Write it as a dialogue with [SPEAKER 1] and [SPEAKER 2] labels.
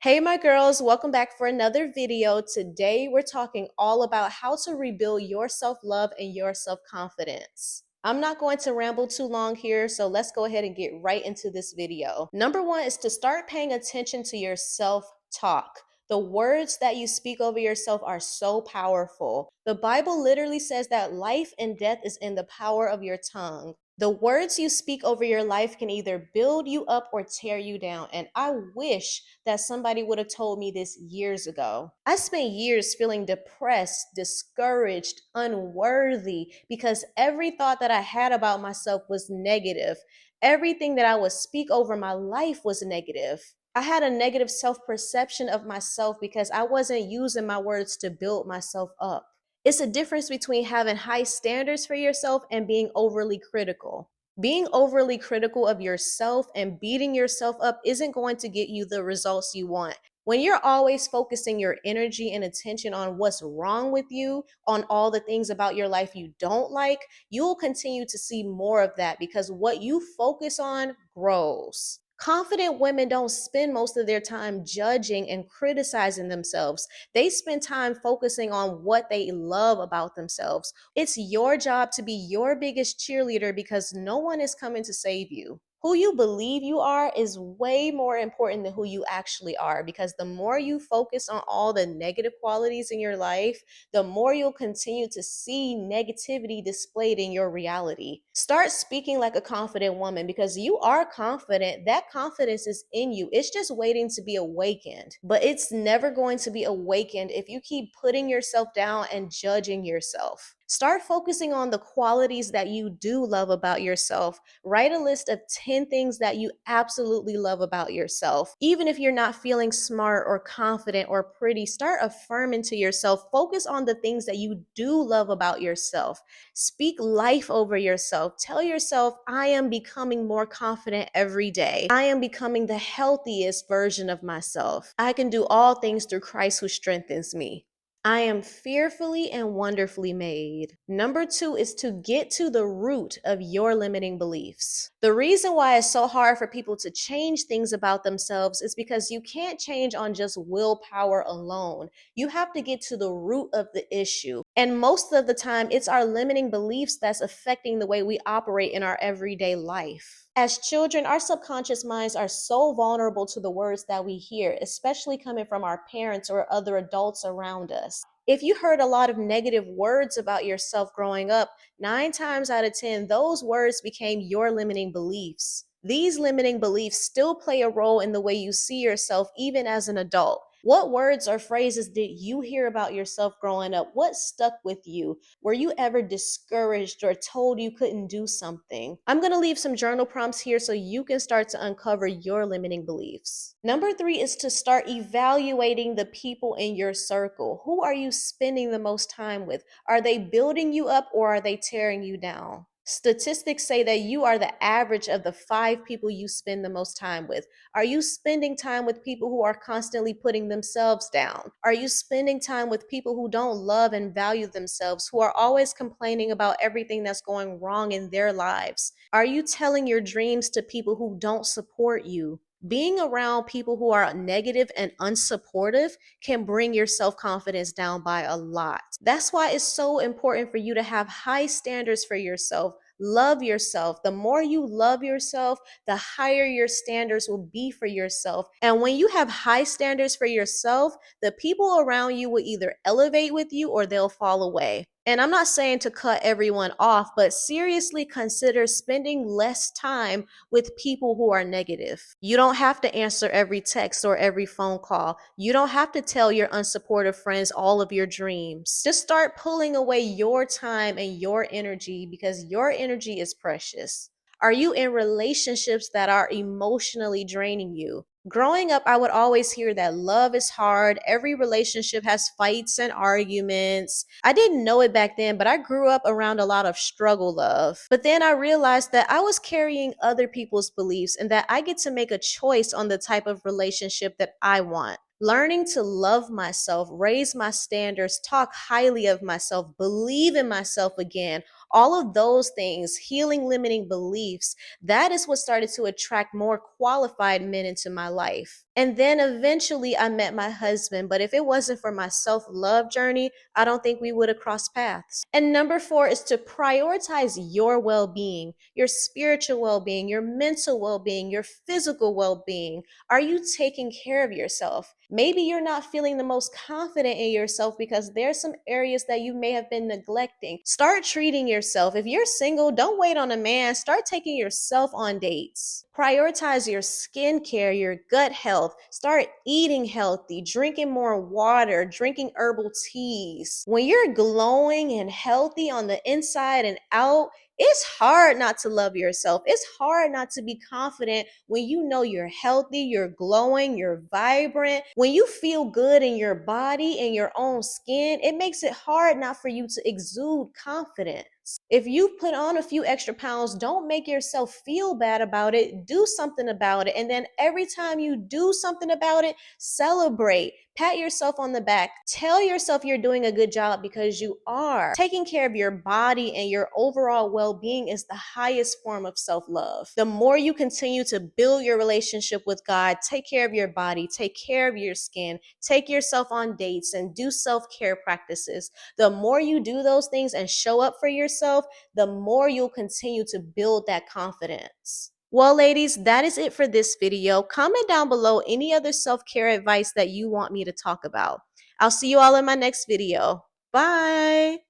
[SPEAKER 1] Hey my girls, welcome back for another video. Today we're talking all about how to rebuild your self-love and your self-confidence. I'm not going to ramble too long here, so let's go ahead and get right into this video. Number one is to start paying attention to your self-talk. The words that you speak over yourself are so powerful. The Bible literally says that life and death is in the power of your tongue. The words you speak over your life can either build you up or tear you down. And I wish that somebody would have told me this years ago. I spent years feeling depressed, discouraged, unworthy because every thought that I had about myself was negative. Everything that I would speak over my life was negative. I had a negative self perception of myself because I wasn't using my words to build myself up. It's a difference between having high standards for yourself and being overly critical. Being overly critical of yourself and beating yourself up isn't going to get you the results you want. When you're always focusing your energy and attention on what's wrong with you, on all the things about your life you don't like, you'll continue to see more of that because what you focus on grows. Confident women don't spend most of their time judging and criticizing themselves. They spend time focusing on what they love about themselves. It's your job to be your biggest cheerleader because no one is coming to save you. Who you believe you are is way more important than who you actually are because the more you focus on all the negative qualities in your life, the more you'll continue to see negativity displayed in your reality. Start speaking like a confident woman because you are confident. That confidence is in you. It's just waiting to be awakened. But it's never going to be awakened if you keep putting yourself down and judging yourself. Start focusing on the qualities that you do love about yourself. Write a list of 10 things that you absolutely love about yourself. Even if you're not feeling smart or confident or pretty, start affirming to yourself. Focus on the things that you do love about yourself. Speak life over yourself. Tell yourself, I am becoming more confident every day. I am becoming the healthiest version of myself. I can do all things through Christ who strengthens me. I am fearfully and wonderfully made. Number two is to get to the root of your limiting beliefs. The reason why it's so hard for people to change things about themselves is because you can't change on just willpower alone. You have to get to the root of the issue. And most of the time, it's our limiting beliefs that's affecting the way we operate in our everyday life. As children, our subconscious minds are so vulnerable to the words that we hear, especially coming from our parents or other adults around us. If you heard a lot of negative words about yourself growing up, 9 times out of 10, those words became your limiting beliefs. These limiting beliefs still play a role in the way you see yourself even as an adult. What words or phrases did you hear about yourself growing up? What stuck with you? Were you ever discouraged or told you couldn't do something? I'm going to leave some journal prompts here so you can start to uncover your limiting beliefs. Number three is to start evaluating the people in your circle. Who are you spending the most time with? Are they building you up or are they tearing you down? Statistics say that you are the average of the 5 people you spend the most time with. Are you spending time with people who are constantly putting themselves down? Are you spending time with people who don't love and value themselves, who are always complaining about everything that's going wrong in their lives? Are you telling your dreams to people who don't support you? Being around people who are negative and unsupportive can bring your self-confidence down by a lot. That's why it's so important for you to have high standards for yourself. Love yourself. The more you love yourself, the higher your standards will be for yourself. And when you have high standards for yourself, the people around you will either elevate with you or they'll fall away. And I'm not saying to cut everyone off, but seriously consider spending less time with people who are negative. You don't have to answer every text or every phone call. You don't have to tell your unsupportive friends all of your dreams. Just start pulling away your time and your energy because your energy is precious. Are you in relationships that are emotionally draining you? Growing up, I would always hear that love is hard. Every relationship has fights and arguments. I didn't know it back then, but I grew up around a lot of struggle love. But then I realized that I was carrying other people's beliefs and that I get to make a choice on the type of relationship that I want. Learning to love myself, raise my standards, talk highly of myself, believe in myself again, all of those things, healing limiting beliefs, that is what started to attract more qualified men into my life. And then eventually I met my husband. But if it wasn't for my self love journey, I don't think we would have crossed paths. And number four is to prioritize your well being, your spiritual well being, your mental well being, your physical well being. Are you taking care of yourself? Maybe you're not feeling the most confident in yourself because there's some areas that you may have been neglecting. Start treating yourself. If you're single, don't wait on a man. Start taking yourself on dates. Prioritize your skincare, your gut health. Start eating healthy, drinking more water, drinking herbal teas. When you're glowing and healthy on the inside and out, it's hard not to love yourself. It's hard not to be confident when you know you're healthy, you're glowing, you're vibrant. When you feel good in your body and your own skin, it makes it hard not for you to exude confidence. If you put on a few extra pounds, don't make yourself feel bad about it. Do something about it. And then every time you do something about it, celebrate. Pat yourself on the back. Tell yourself you're doing a good job because you are. Taking care of your body and your overall well being is the highest form of self love. The more you continue to build your relationship with God, take care of your body, take care of your skin, take yourself on dates, and do self care practices, the more you do those things and show up for yourself, the more you'll continue to build that confidence. Well, ladies, that is it for this video. Comment down below any other self-care advice that you want me to talk about. I'll see you all in my next video. Bye.